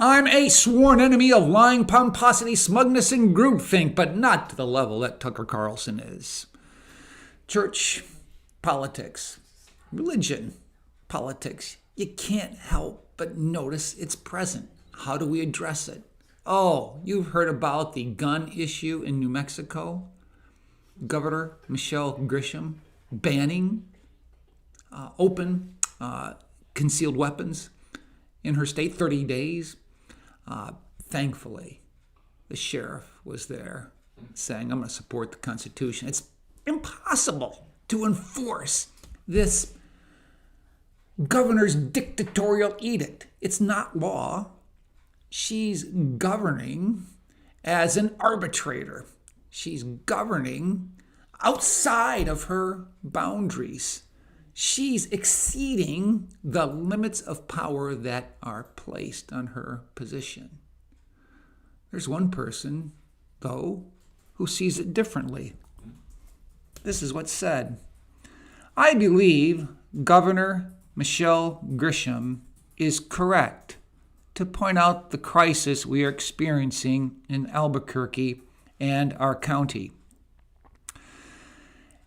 I'm a sworn enemy of lying, pomposity, smugness, and groupthink, but not to the level that Tucker Carlson is. Church, politics, religion, politics. You can't help but notice it's present. How do we address it? Oh, you've heard about the gun issue in New Mexico? Governor Michelle Grisham banning open concealed weapons in her state, 30 days. Thankfully, the sheriff was there saying, I'm going to support the Constitution. It's impossible to enforce this governor's dictatorial edict. It's not law. She's governing as an arbitrator. She's governing outside of her boundaries. She's exceeding the limits of power that are placed on her position. There's one person, though, who sees it differently. This is what's said. I believe Governor Michelle Grisham is correct to point out the crisis we are experiencing in Albuquerque and our county,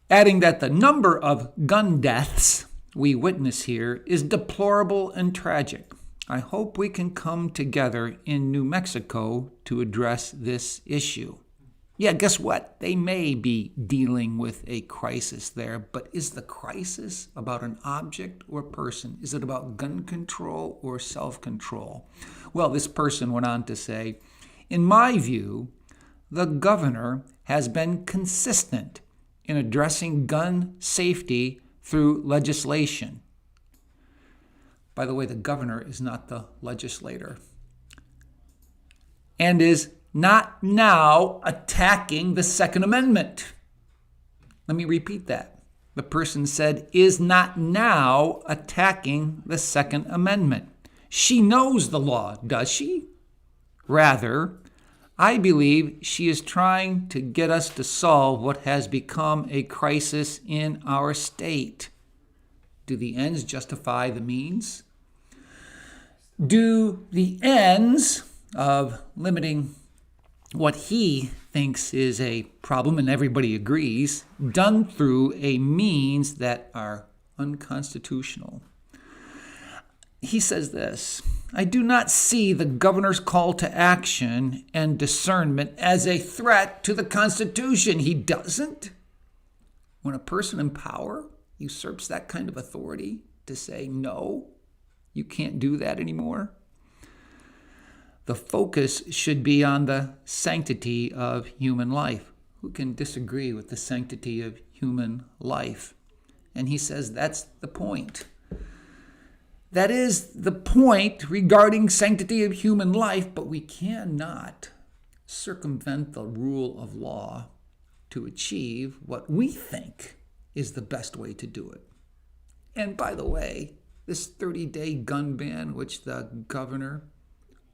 adding that the number of gun deaths we witness here is deplorable and tragic. I hope we can come together in New Mexico to address this issue. Yeah, guess what? They may be dealing with a crisis there, but is the crisis about an object or person? Is it about gun control or self-control? Well, this person went on to say, in my view, the governor has been consistent in addressing gun safety through legislation. By the way, the governor is not the legislator, and is not now attacking the Second Amendment. Let me repeat that. The person said, is not now attacking the Second Amendment. She knows the law, does she? Rather, I believe she is trying to get us to solve what has become a crisis in our state. Do the ends justify the means? Do the ends of limiting what he thinks is a problem, and everybody agrees, done through a means that are unconstitutional? He says this, I do not see the governor's call to action and discernment as a threat to the Constitution. He doesn't? When a person in power usurps that kind of authority to say, no, you can't do that anymore, the focus should be on the sanctity of human life. Who can disagree with the sanctity of human life? And he says that's the point. That is the point regarding sanctity of human life, but we cannot circumvent the rule of law to achieve what we think is the best way to do it. And by the way, this 30-day gun ban, which the governor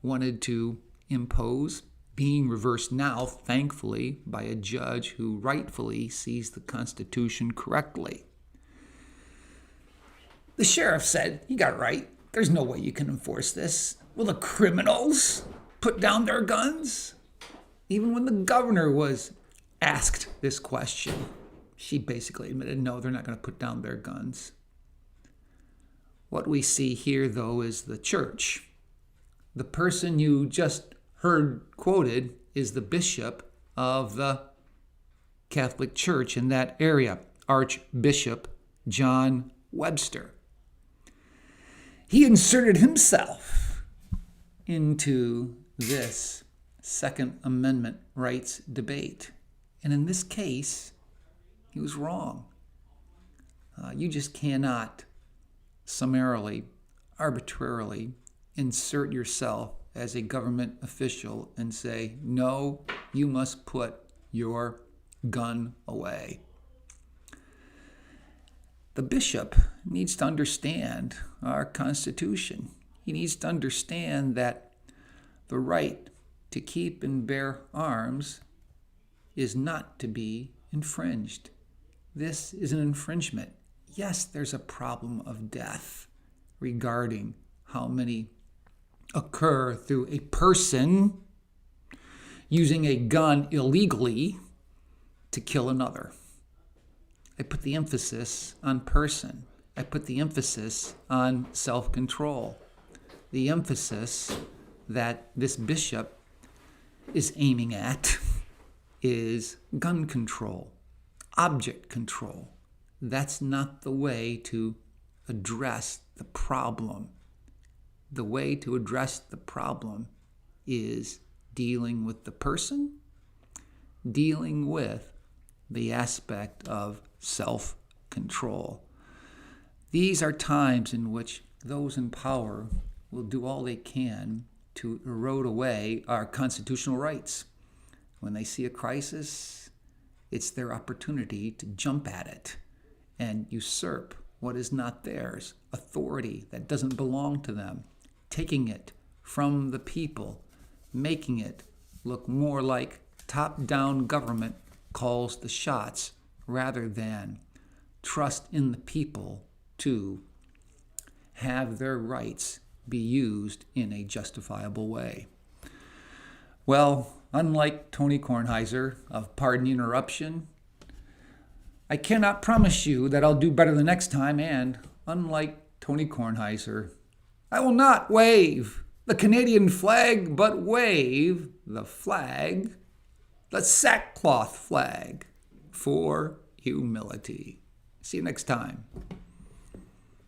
wanted to impose, being reversed now, thankfully, by a judge who rightfully sees the Constitution correctly. The sheriff said, he got it right. There's no way you can enforce this. Will the criminals put down their guns? Even when the governor was asked this question, she basically admitted, no, they're not going to put down their guns. What we see here, though, is the church. The person you just heard quoted is the bishop of the Catholic Church in that area, Archbishop John Webster. He inserted himself into this Second Amendment rights debate. And in this case, he was wrong. You just cannot summarily, arbitrarily insert yourself as a government official and say, no, you must put your gun away. The bishop needs to understand our Constitution. He needs to understand that the right to keep and bear arms is not to be infringed. This is an infringement. Yes, there's a problem of death regarding how many occur through a person using a gun illegally to kill another. I put the emphasis on person. I put the emphasis on self-control. The emphasis that this bishop is aiming at is gun control, object control. That's not the way to address the problem. The way to address the problem is dealing with the person, dealing with the aspect of self-control. These are times in which those in power will do all they can to erode away our constitutional rights. When they see a crisis, it's their opportunity to jump at it and usurp what is not theirs, authority that doesn't belong to them, taking it from the people, making it look more like top-down government calls the shots rather than trust in the people to have their rights be used in a justifiable way. Well, unlike Tony Kornheiser of Pardon the Interruption, I cannot promise you that I'll do better the next time, and unlike Tony Kornheiser, I will not wave the Canadian flag, but wave the flag, the sackcloth flag, for humility. See you next time.